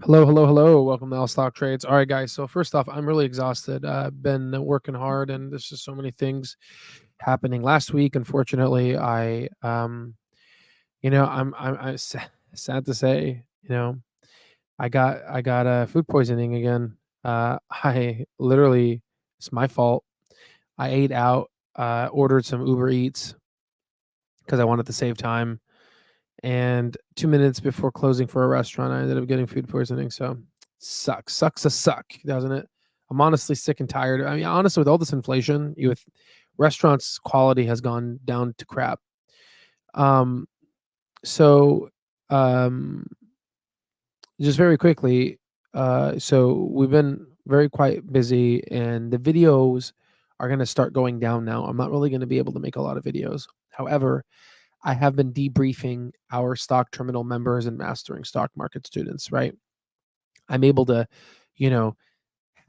Hello, hello, hello. Welcome to All Stock Trades. All right, guys. So first off, I'm really exhausted. I've been working hard, and there's just so many things happening. Last week, unfortunately, sad to say, I got food poisoning again. I literally, it's my fault. I ate out, ordered some Uber Eats because I wanted to save time, and 2 minutes before closing for a restaurant, I ended up getting food poisoning. So sucks a suck, doesn't it? I'm honestly sick and tired. I mean, honestly, with all this inflation, with restaurants' quality has gone down to crap. Um, so um, just very quickly, so we've been very quite busy, and the videos are going to start going down now. I'm not really going to be able to make a lot of videos. However, I have been debriefing our stock terminal members and mastering stock market students, right? I'm able to, you know,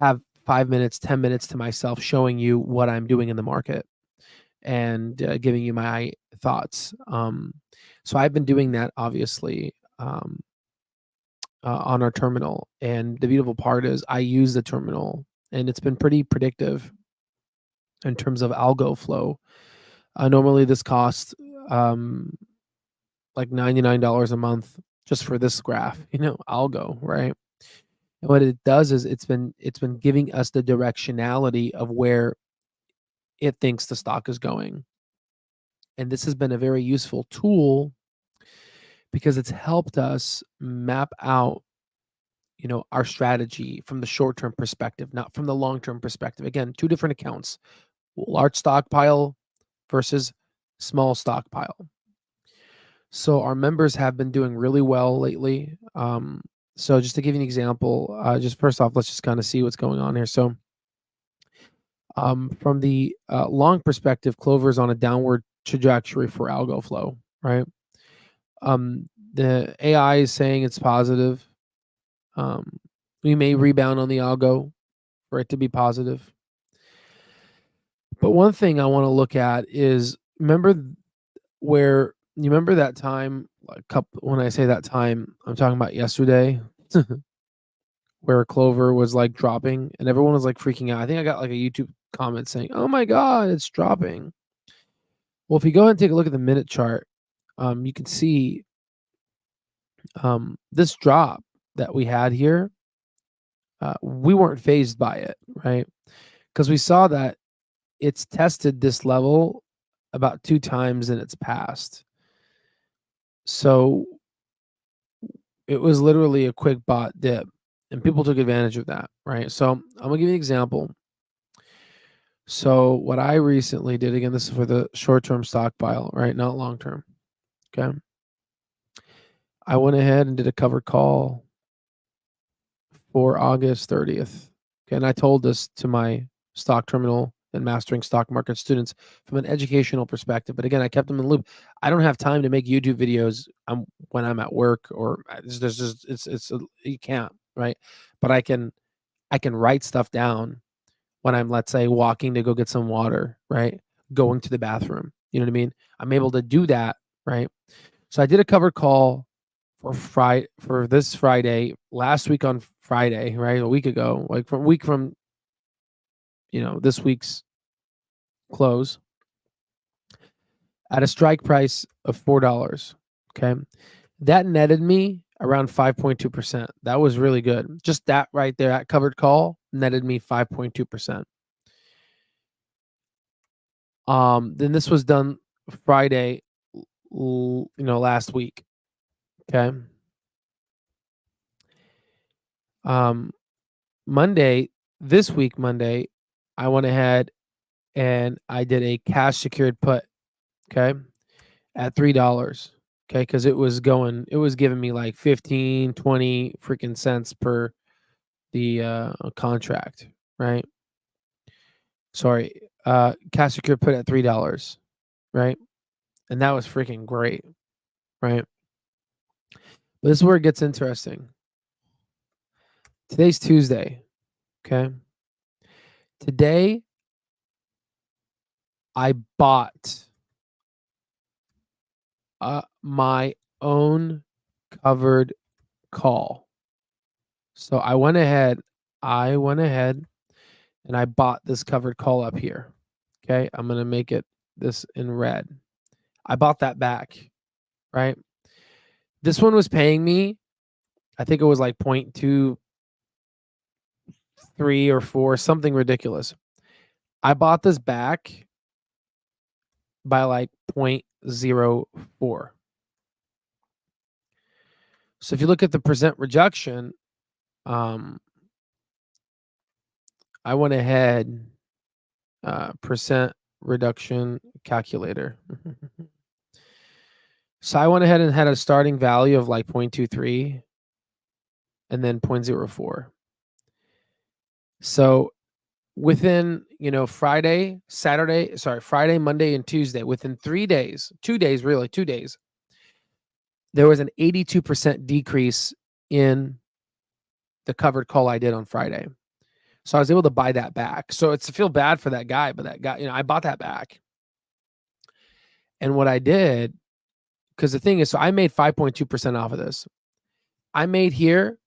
have 5 minutes, 10 minutes to myself showing you what I'm doing in the market and giving you my thoughts. So I've been doing that, obviously, on our terminal. And the beautiful part is I use the terminal, and it's been pretty predictive in terms of algo flow. Normally, this costs um, like $99 a month just for this graph, algo, right? And what it does is it's been giving us the directionality of where it thinks the stock is going. And this has been a very useful tool because it's helped us map out, our strategy from the short-term perspective, not from the long-term perspective. Again, two different accounts: large stockpile versus small stockpile. So our members have been doing really well lately. So just to give you an example, just first off, let's just kind of see what's going on here. So from the long perspective, Clover is on a downward trajectory for algo flow, right? The AI is saying it's positive. Um, we may rebound on the algo for it to be positive. But one thing I want to look at is remember that time, when I say that time, I'm talking about yesterday, where Clover was like dropping and everyone was like freaking out. I think I got like a YouTube comment saying, "Oh my god, it's dropping." Well, if you go ahead and take a look at the minute chart, you can see this drop that we had here. We weren't phased by it, right? Because we saw that it's tested this level about 2 times in its past. So it was literally a quick bot dip, and people took advantage of that, right? So I'm gonna give you an example. So what I recently did, again, this is for the short-term stockpile, right? Not long-term. Okay. I went ahead and did a covered call for August 30th. Okay. And I told this to my stock terminal and mastering stock market students from an educational perspective. But again, I kept them in the loop. I don't have time to make YouTube videos when I'm at work, or there's just you can't, right? But I can write stuff down when I'm, let's say, walking to go get some water, right? Going to the bathroom. You know what I mean? I'm able to do that, right? So I did a covered call for this Friday, last week on Friday, right? A week ago, like from a week from this week's close, at a strike price of $4. Okay. That netted me around 5.2%. That was really good. Just that right there, that covered call netted me 5.2%. Then this was done Friday, last week. Okay. Monday, this week, Monday, I went ahead and I did a cash secured put, okay, at $3. Okay, because it was giving me like 15, 20 freaking cents per the contract, right? Sorry, cash secured put at $3, right? And that was freaking great, right? But this is where it gets interesting. Today's Tuesday, okay? Today, I bought my own covered call. So I went ahead and I bought this covered call up here. Okay. I'm going to make it this in red. I bought that back, right? This one was paying me, I think it was like 0.23 or 4, something ridiculous. I bought this back by like 0.04. So if you look at the percent reduction, I went ahead, percent reduction calculator. So I went ahead and had a starting value of like 0.23 and then 0.04. So within, Friday, Monday, and Tuesday, within 3 days, 2 days, really, 2 days, there was an 82% decrease in the covered call I did on Friday. So I was able to buy that back. So it's, I feel bad for that guy, but that guy, I bought that back. And what I did, because the thing is, so I made 5.2% off of this. I made around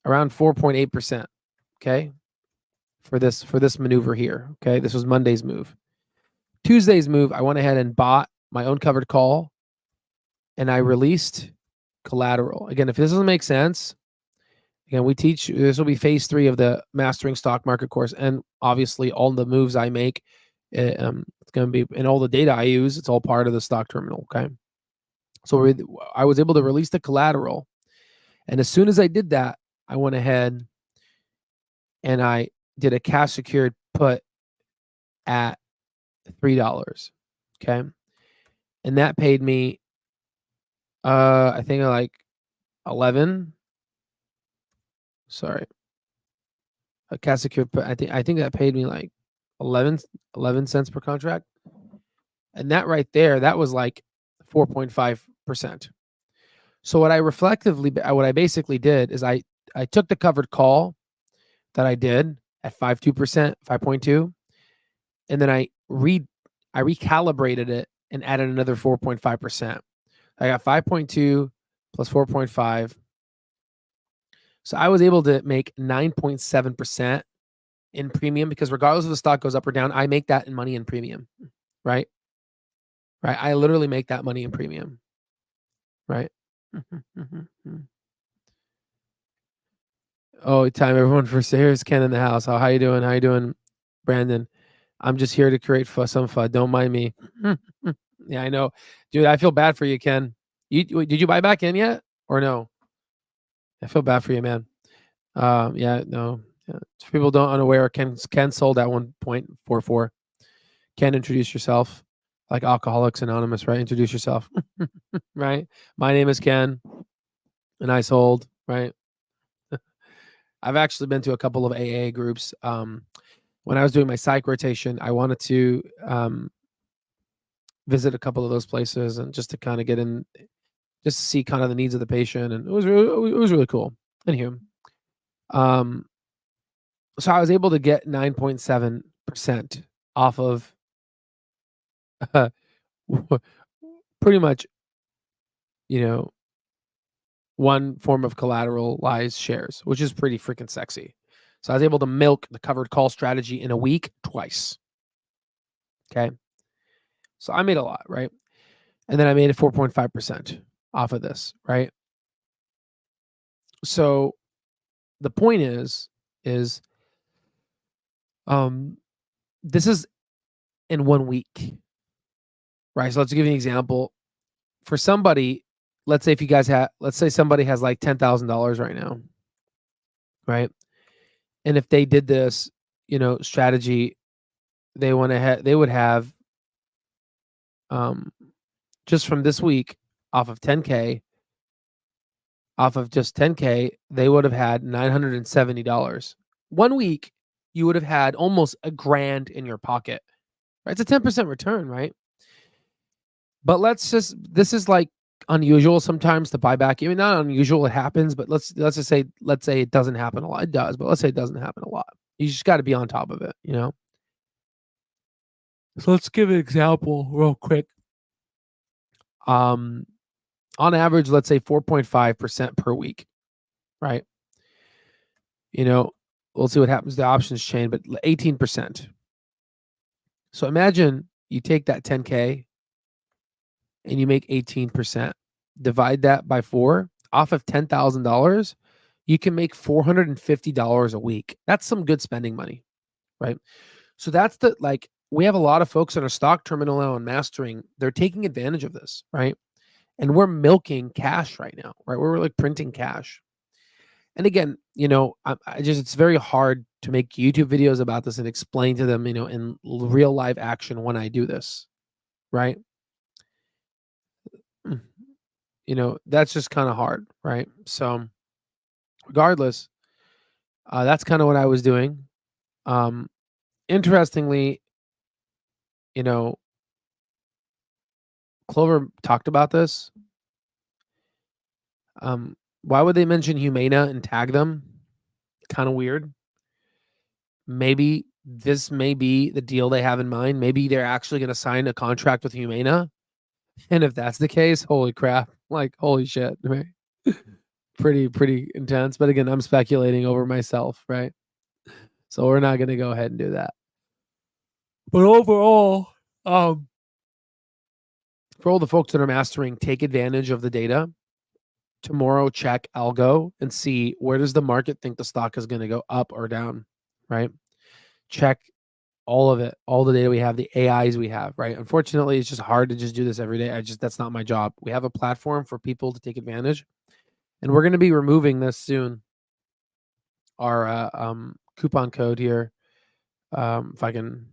4.8%. Okay. For this maneuver here. Okay. This was Monday's move. Tuesday's move, I went ahead and bought my own covered call and I released collateral. Again, if this doesn't make sense, again, we teach, this will be phase 3 of the Mastering Stock Market course. And obviously all the moves I make, it's going to be, and all the data I use, it's all part of the stock terminal. Okay. So I was able to release the collateral. And as soon as I did that, I went ahead and I did a cash secured put at $3. Okay. And that paid me, I think like 11. Sorry. A cash secured put. I think that paid me like 11 cents per contract. And that right there, that was like 4.5%. So what I basically did is I took the covered call that I did at 5.2%, 5.2, and then I recalibrated it and added another 4.5%. I got 5.2 plus 4.5. So I was able to make 9.7% in premium, because regardless if the stock goes up or down, I make that in money in premium, right? Right. I literally make that money in premium, right? Oh, time everyone for here's Ken in the house. How you doing? How you doing, Brandon? I'm just here to create some fun. Don't mind me. Yeah, I know, dude. I feel bad for you, Ken. Did you buy back in yet or no? I feel bad for you, man. Yeah, no. Yeah. If people don't unaware, Ken sold at 1.44. Ken, introduce yourself, like Alcoholics Anonymous, right? Introduce yourself, right? My name is Ken, and I sold, right? I've actually been to a couple of AA groups. When I was doing my psych rotation, I wanted to visit a couple of those places and just to kind of get in, just to see kind of the needs of the patient, and it was really cool. Anywho, so I was able to get 9.7% off of pretty much, one form of collateralized shares, which is pretty freaking sexy. So I was able to milk the covered call strategy in a week twice. Okay. So I made a lot, right? And then I made it 4.5% off of this, right? So the point is this is in 1 week, right? So let's give you an example. For somebody, let's say somebody has like $10,000 right now, right? And if they did this, strategy, they would have, just from this week, off of 10K, off of just 10K, they would have had $970. 1 week, you would have had almost $1,000 in your pocket, right? It's a 10% return, right? But this is like unusual sometimes to buy back. I mean, not unusual, it happens, but let's say it doesn't happen a lot. It does, but let's say it doesn't happen a lot. You just got to be on top of it, So let's give an example real quick. On average, let's say 4.5% per week. right? We'll see what happens to the options chain, but 18%. So imagine you take that 10K and you make 18%. Divide that by 4. Off of $10,000, you can make $450 a week. That's some good spending money, right? So that's we have a lot of folks in our stock terminal now and mastering. They're taking advantage of this, right? And we're milking cash right now, right? We're like printing cash. And again, it's very hard to make YouTube videos about this and explain to them, in real live action when I do this, right? That's just kind of hard, right? So regardless, that's kind of what I was doing. Interestingly, Clover talked about this. Why would they mention Humana and tag them? Kind of weird. Maybe this may be the deal they have in mind. Maybe they're actually going to sign a contract with Humana. And if that's the case, holy crap, like holy shit, right? pretty intense. But again, I'm speculating over myself, right? So we're not going to go ahead and do that. But overall, for all the folks that are mastering, take advantage of the data. Tomorrow, check algo and see where does the market think the stock is going to go up or down, right? Check all of it, all the data we have, the AIs we have, right? Unfortunately, it's just hard to just do this every day. That's not my job. We have a platform for people to take advantage, and we're going to be removing this soon. Our coupon code here, if I can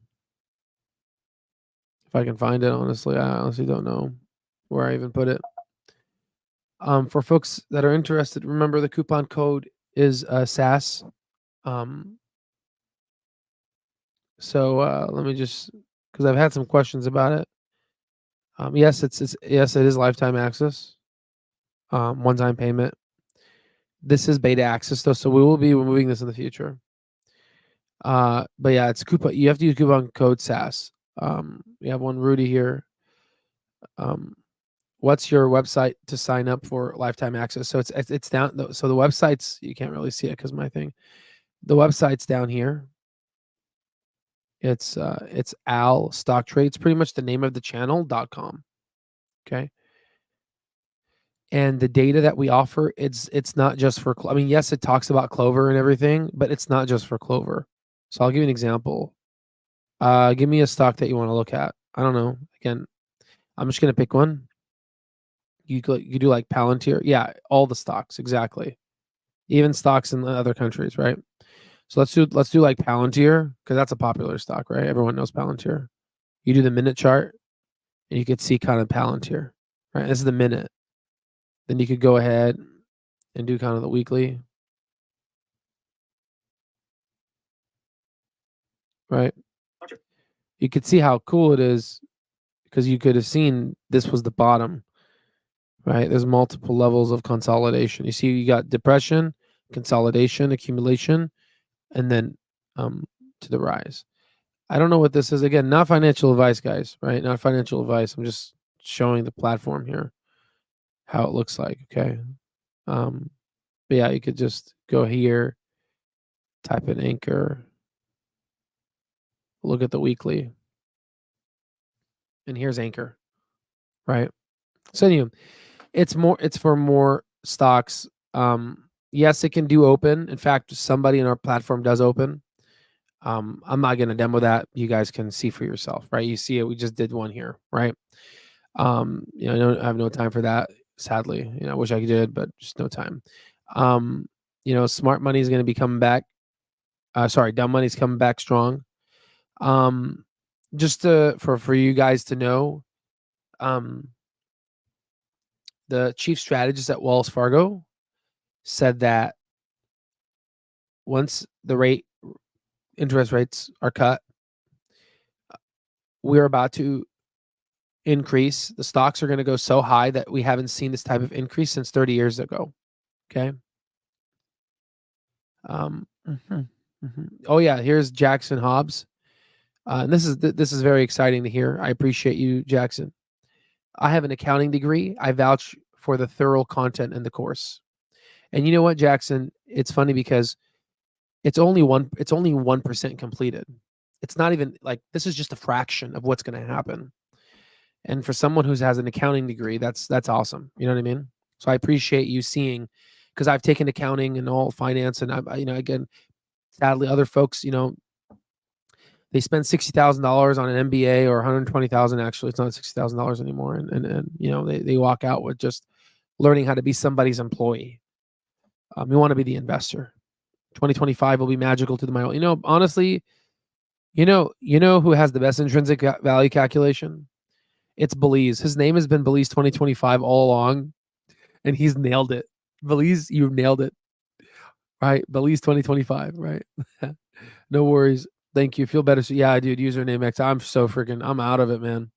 find it, honestly, I honestly don't know where I even put it. For folks that are interested, remember the coupon code is SAS. So let me just, because I've had some questions about it. Yes, it is lifetime access, one-time payment. This is beta access though, so we will be removing this in the future. But yeah, it's coupon. You have to use coupon code SAS. We have one Rudy here. What's your website to sign up for lifetime access? So it's down. So the website's, you can't really see it because my thing. The website's down here. It's Al Stock Trades, pretty much the name of the channel.com. Okay. And the data that we offer, it's not just for, I mean, yes, it talks about Clover and everything, but it's not just for Clover. So I'll give you an example. Give me a stock that you want to look at. I don't know. Again, I'm just going to pick one. You do like Palantir. Yeah, all the stocks, exactly. Even stocks in other countries, right? So let's do like Palantir, because that's a popular stock, right? Everyone knows Palantir. You do the minute chart, and you could see kind of Palantir, right? This is the minute. Then you could go ahead and do kind of the weekly, right? You could see how cool it is, because you could have seen this was the bottom, right? There's multiple levels of consolidation. You see, you got depression, consolidation, accumulation, and then to the rise. I don't know what this is. Again, not financial advice, guys, right? Not financial advice. I'm just showing the platform here, how it looks like, okay? But yeah, you could just go here, type in anchor, look at the weekly, and here's anchor, right? So anyway, it's for more stocks. Yes, it can do open. In fact, somebody in our platform does open. I'm not going to demo that. You guys can see for yourself, right? You see it. We just did one here, right? I have no time for that, sadly. I wish I did, but just no time. Smart money is going to be coming back. Dumb money is coming back strong. Just for you guys to know, the chief strategist at Wells Fargo said that once the interest rates are cut, we're about to increase. The stocks are going to go so high that we haven't seen this type of increase since 30 years ago. Okay. Oh yeah, here's Jackson Hobbs. And this is very exciting to hear. I appreciate you, Jackson. I have an accounting degree. I vouch for the thorough content in the course. And you know what, Jackson? It's funny because it's only 1% completed. It's not even like this is just a fraction of what's going to happen. And for someone who has an accounting degree, that's awesome. You know what I mean? So I appreciate you seeing, because I've taken accounting and all finance, and again, sadly, other folks, they spend $60,000 on an MBA or 120,000. Actually, it's not $60,000 anymore, and they walk out with just learning how to be somebody's employee. You want to be the investor. 2025 will be magical to the mile. Honestly, who has the best intrinsic value calculation? It's Belize. His name has been Belize 2025 all along, and he's nailed it. Belize, you've nailed it. Right? Belize 2025, right? No worries. Thank you. Feel better. So yeah, dude, username X. I'm out of it, man.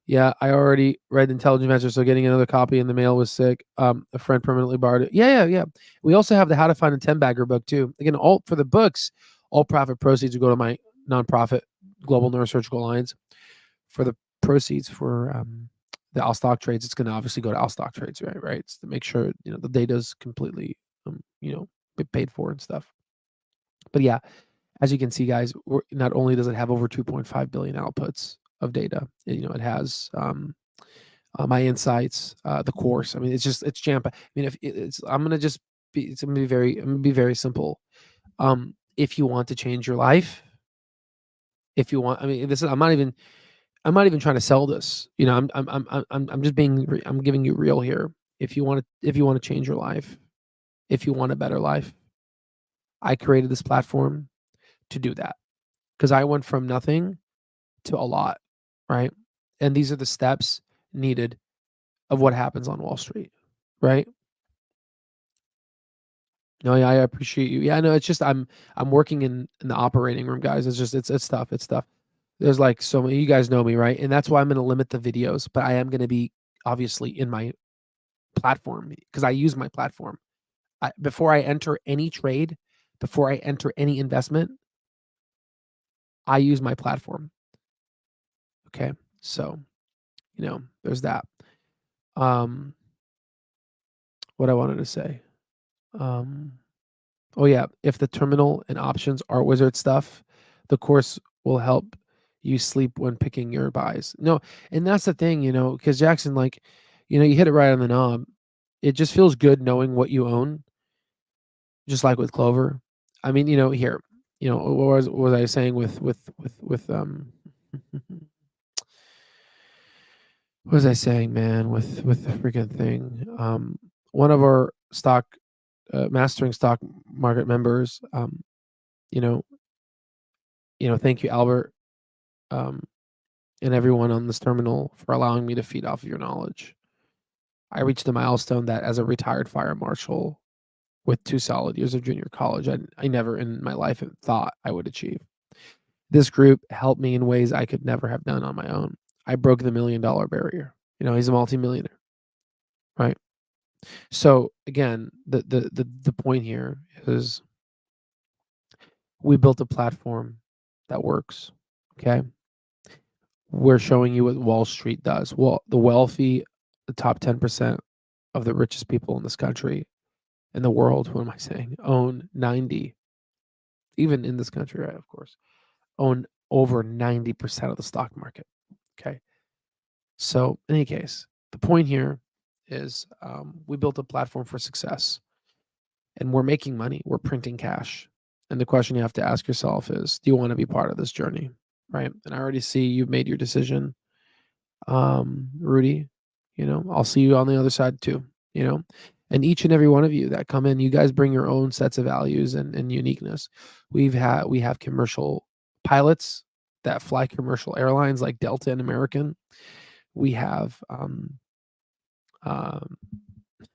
Yeah, I already read Intelligent Venture, so getting another copy in the mail was sick. A friend permanently borrowed it. Yeah. We also have the How to Find a 10-Bagger book too. Again, all for the books, all profit proceeds will go to my nonprofit Global Neurosurgical Alliance. For the proceeds for the Al Stock trades, it's going to obviously go to Al Stock trades, right? It's to make sure the data is completely paid for and stuff. But yeah, as you can see, guys, not only does it have over 2.5 billion outputs of data, it has my insights, the course. I mean, it's jam. I mean, if it's, I'm gonna just be, it's gonna be very simple. If you want to change your life, if you want, I mean, I'm not even trying to sell this. I'm just I'm giving you real here. If you want to change your life, if you want a better life, I created this platform to do that, because I went from nothing to a lot, right? And these are the steps needed of what happens on Wall Street, right? No, yeah, I appreciate you. Yeah, no, it's just I'm working in the operating room, guys. It's just it's tough. It's tough. There's like so many. You guys know me, right? And that's why I'm going to limit the videos, but I am going to be obviously in my platform, because I use my platform. Before I enter any trade, before I enter any investment, I use my platform. Okay, so there's that. What I wanted to say. Oh yeah, if the terminal and options are wizard stuff, the course will help you sleep when picking your buys. No, and that's the thing, because Jackson, like, you hit it right on the knob. It just feels good knowing what you own, just like with Clover. I mean, here, what was I saying with what was I saying, man, with the freaking thing? One of our stock mastering stock market members, you know, thank you, Albert, um, and everyone on this terminal for allowing me to feed off of your knowledge. I reached a milestone that, as a retired fire marshal with 2 solid years of junior college, I never in my life thought I would achieve. This group helped me in ways I could never have done on my own. I broke the $1 million barrier. He's a multimillionaire, right? So again, the point here is we built a platform that works. Okay. We're showing you what Wall Street does. Well, the wealthy, the top 10% of the richest people in this country, in the world, who am I saying, own 90, even in this country, right, of course, own over 90% of the stock market. Okay. So in any case, the point here is we built a platform for success, and we're making money. We're printing cash. And the question you have to ask yourself is, do you want to be part of this journey? Right. And I already see you've made your decision. Rudy, I'll see you on the other side too, and each and every one of you that come in, you guys bring your own sets of values and uniqueness. We have commercial pilots that fly commercial airlines like Delta and American. We have, I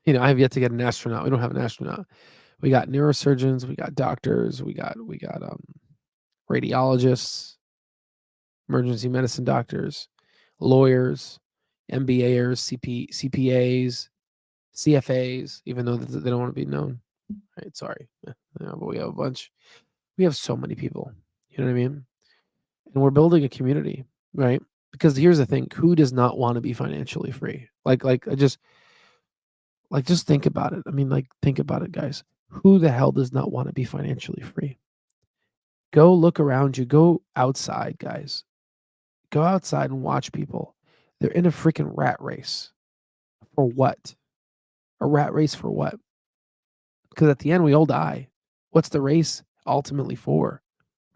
have yet to get an astronaut. We don't have an astronaut. We got neurosurgeons, we got doctors, we got radiologists, emergency medicine doctors, lawyers, MBAers, CPAs, CFAs, even though they don't want to be known. Right? Sorry. But we have a bunch. We have so many people. You know what I mean? And we're building a community, right? Because here's the thing: who does not want to be financially free? Like I just Like, just think about it. I mean, like, think about it, guys. Who the hell does not want to be financially free? Go look around you. Go outside, guys. Go outside and watch people. They're in a freaking rat race. For what? A rat race for what? Because at the end, we all die. What's the race ultimately for?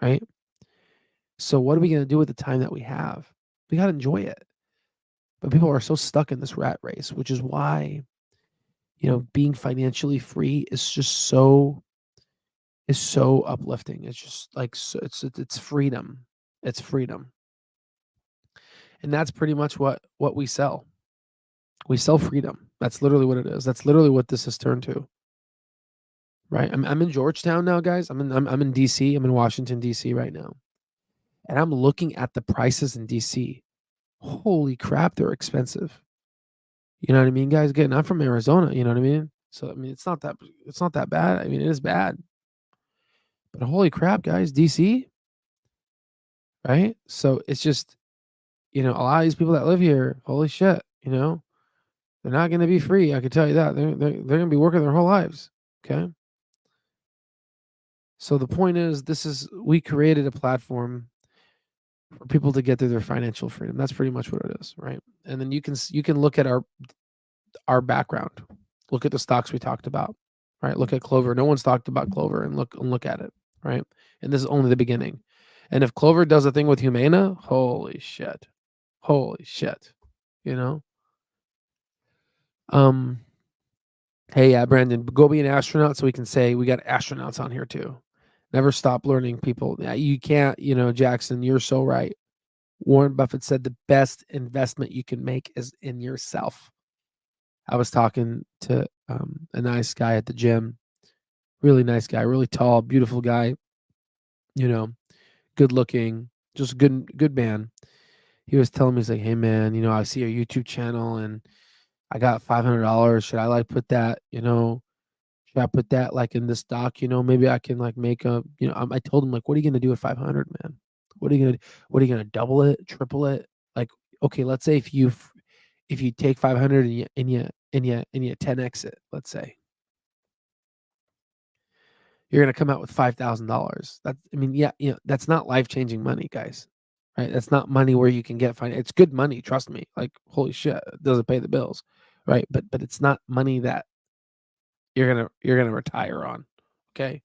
Right? So, what are we going to do with the time that we have? We got to enjoy it. But people are so stuck in this rat race, which is why, being financially free is so uplifting. It's just like, so it's freedom. It's freedom. And that's pretty much what we sell. We sell freedom. That's literally what it is. That's literally what this has turned to. Right? I'm in Georgetown now, guys. I'm in DC. I'm in Washington DC right now. And I'm looking at the prices in DC. Holy crap, they're expensive. You know what I mean, guys? Again, I'm from Arizona, you know what I mean? So I mean, it's not that bad. I mean, it is bad. But holy crap, guys, DC, right? So it's just, a lot of these people that live here, holy shit, they're not going to be free. I can tell you that. They're going to be working their whole lives, okay? So the point is, we created a platform for people to get through their financial freedom. That's pretty much what it is, right? And then you can look at our background. Look at the stocks we talked about, right? Look at Clover. No one's talked about Clover, and look at it, right? And this is only the beginning. And if Clover does a thing with Humana, holy shit. Holy shit. You know? Hey, yeah, Brandon, go be an astronaut so we can say we got astronauts on here too. Never stop learning, people. Yeah, you can't, Jackson, you're so right. Warren Buffett said the best investment you can make is in yourself. I was talking to a nice guy at the gym, really nice guy, really tall, beautiful guy, good looking, just good man. He was telling me, he's like, hey man, I see your YouTube channel and I got $500. Should I like put that, should I put that like in the stock? Maybe I can like make a, I told him like, what are you gonna do with 500, man? What are you gonna double it, triple it? Like, okay, let's say if you take 500 and you 10x it, let's say you're gonna come out with $5,000. That's not life changing money, guys. Right? That's not money where you can get It's good money, trust me. Like, holy shit, it doesn't pay the bills, right? But it's not money that you're gonna retire on. Okay.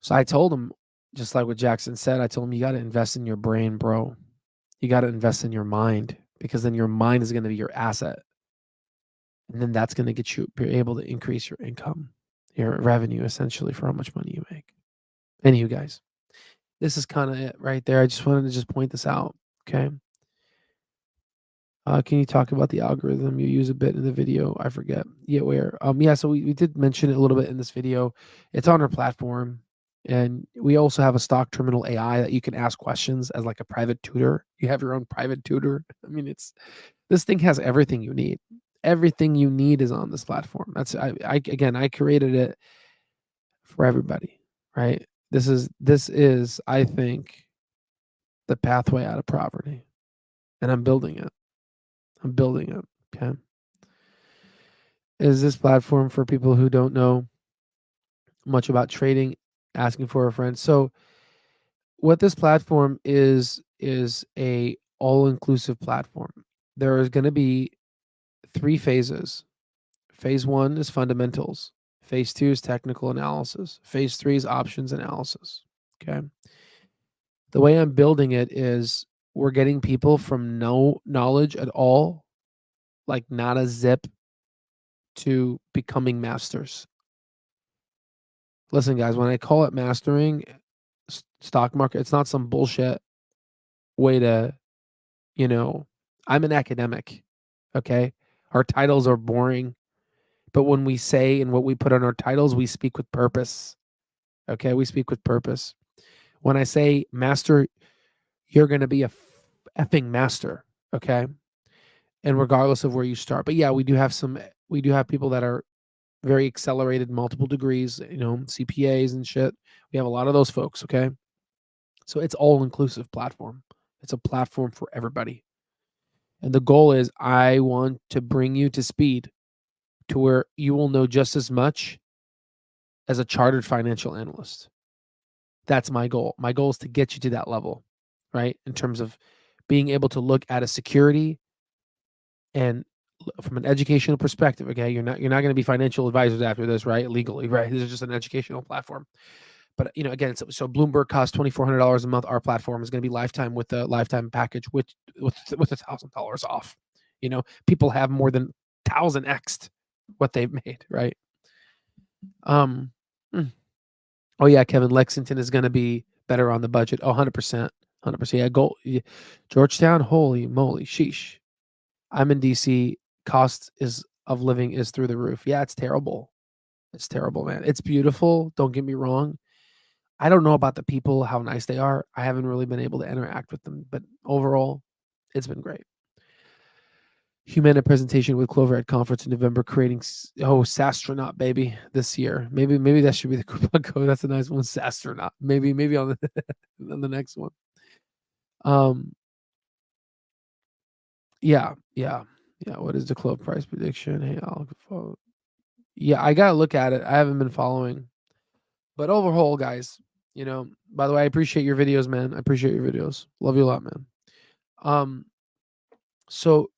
So I told him, just like what Jackson said, I told him, you got to invest in your brain, bro. You got to invest in your mind, because then your mind is going to be your asset. And then that's going to get you be able to increase your income, your revenue, essentially, for how much money you make. Anywho, guys, this is kind of it right there. I just wanted to just point this out. Okay. Can you talk about the algorithm you use a bit in the video? I forget. Yeah, where? Yeah, so we did mention it a little bit in this video. It's on our platform. And we also have a stock terminal AI that you can ask questions as like a private tutor. You have your own private tutor. I mean, this thing has everything you need. Everything you need is on this platform. I created it for everybody, right? This is I think the pathway out of poverty, and I'm building it. I'm building it. Okay. Is this platform for people who don't know much about trading, asking for a friend? So what this platform is a all-inclusive platform. There is going to be 3 phases. Phase 1 is fundamentals. Phase 2 is technical analysis. Phase 3 is options analysis. Okay. The way I'm building it is we're getting people from no knowledge at all, like not a zip, to becoming masters. Listen, guys, when I call it mastering stock market, it's not some bullshit way to, I'm an academic. Okay. Our titles are boring, but when we say and what we put on our titles, we speak with purpose. Okay. We speak with purpose. When I say master, you're going to be a effing master. Okay. And regardless of where you start, but yeah, we do have people that are very accelerated, multiple degrees, CPAs and shit. We have a lot of those folks. Okay. So it's all inclusive platform. It's a platform for everybody. And the goal is I want to bring you to speed to where you will know just as much as a chartered financial analyst. That's my goal. My goal is to get you to that level, right? In terms of being able to look at a security and from an educational perspective, okay, you're not going to be financial advisors after this, right? Legally, right? This is just an educational platform. But again, so Bloomberg costs $2,400 a month. Our platform is going to be lifetime with the lifetime package with $1,000 off. People have more than 1,000x'd what they've made, right? Oh yeah, Kevin, Lexington is going to be better on the budget. Oh, 100%. 100%. Yeah, Georgetown, holy moly, sheesh. I'm in DC. Cost of living is through the roof. Yeah, it's terrible. It's terrible, man. It's beautiful. Don't get me wrong. I don't know about the people, how nice they are. I haven't really been able to interact with them, but overall, it's been great. Humana presentation with Clover at conference in November, creating Sastronaut baby this year. Maybe that should be the coupon code. That's a nice one, Sastronaut. Maybe on the on the next one. Yeah. What is the Clove price prediction? Hey, I'll follow. Yeah, I gotta look at it. I haven't been following, but overall, guys, by the way, I appreciate your videos, man. I appreciate your videos. Love you a lot, man. So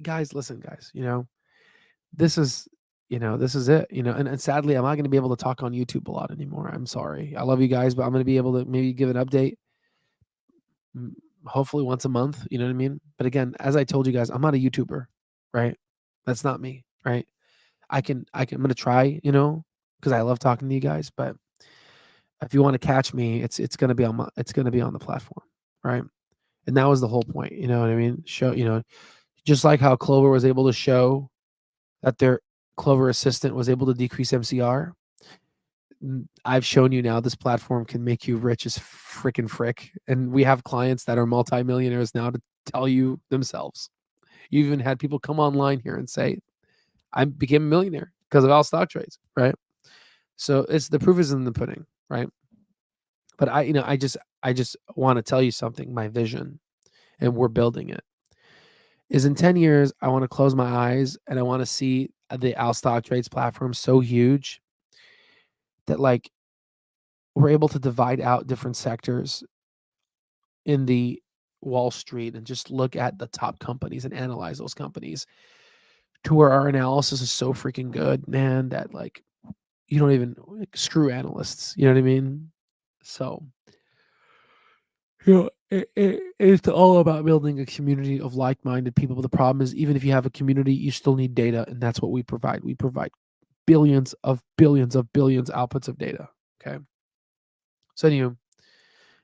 guys, listen, guys, this is it, and sadly, I'm not going to be able to talk on YouTube a lot anymore. I'm sorry. I love you guys, but I'm going to be able to maybe give an update hopefully once a month, you know what I mean? But again, as I told you guys, I'm not a YouTuber, right? That's not me, right? I'm going to try, because I love talking to you guys, but if you want to catch me, it's going to be on the platform, right? And that was the whole point, you know what I mean? Just like how Clover was able to show that their Clover Assistant was able to decrease MCR, I've shown you now this platform can make you rich as freaking frick. And we have clients that are multimillionaires now to tell you themselves. You even had people come online here and say, I became a millionaire because of all stock trades, right? So it's the proof is in the pudding, right? But I just want to tell you something, my vision, and we're building it, is in 10 years, I want to close my eyes and I want to see the Al Stock Trades platform so huge that we're able to divide out different sectors in the Wall Street and just look at the top companies and analyze those companies to where our analysis is so freaking good, man, that you don't even screw analysts. You know what I mean? So, it's all about building a community of like-minded people. But the problem is, even if you have a community, you still need data, and that's what we provide. We provide billions outputs of data. Okay. So anyway,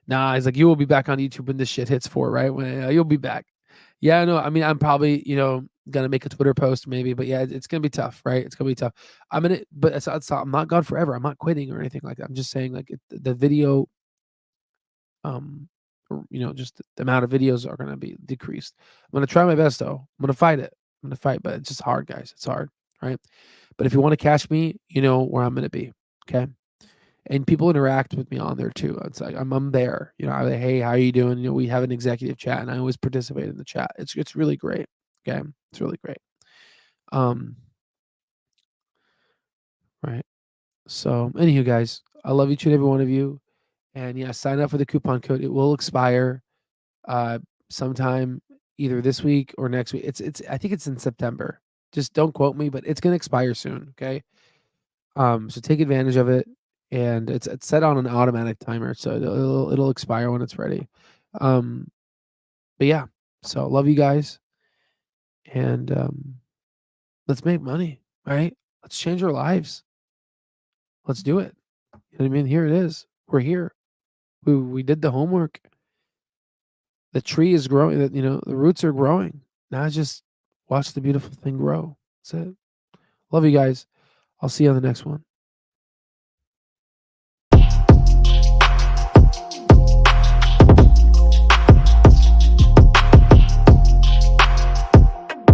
he's like, you will be back on YouTube when this shit hits 4, right? When you'll be back. Yeah, no, I mean, I'm probably, gonna make a Twitter post maybe, but yeah, it's gonna be tough, right? It's gonna be tough. But I'm not gone forever. I'm not quitting or anything like that. I'm just saying, the video, just the amount of videos are gonna be decreased. I'm gonna try my best though. I'm gonna fight it. I'm gonna fight, but it's just hard, guys. It's hard, right? But if you want to catch me, you know where I'm gonna be. Okay. And people interact with me on there too. It's like I'm there. I'm like, hey, how are you doing? We have an executive chat, and I always participate in the chat. It's really great. Okay, it's really great. Right. So, anywho, guys, I love each and every one of you, and yeah, sign up for the coupon code. It will expire sometime either this week or next week. I think it's in September. Just don't quote me, but it's gonna expire soon. Okay. So take advantage of it. And it's set on an automatic timer, so it'll expire when it's ready. But yeah, so love you guys, and let's make money, right? Let's change our lives. Let's do it. You know what I mean? Here it is. We're here. We did the homework. The tree is growing. The roots are growing. Now just watch the beautiful thing grow. That's it. Love you guys. I'll see you on the next one.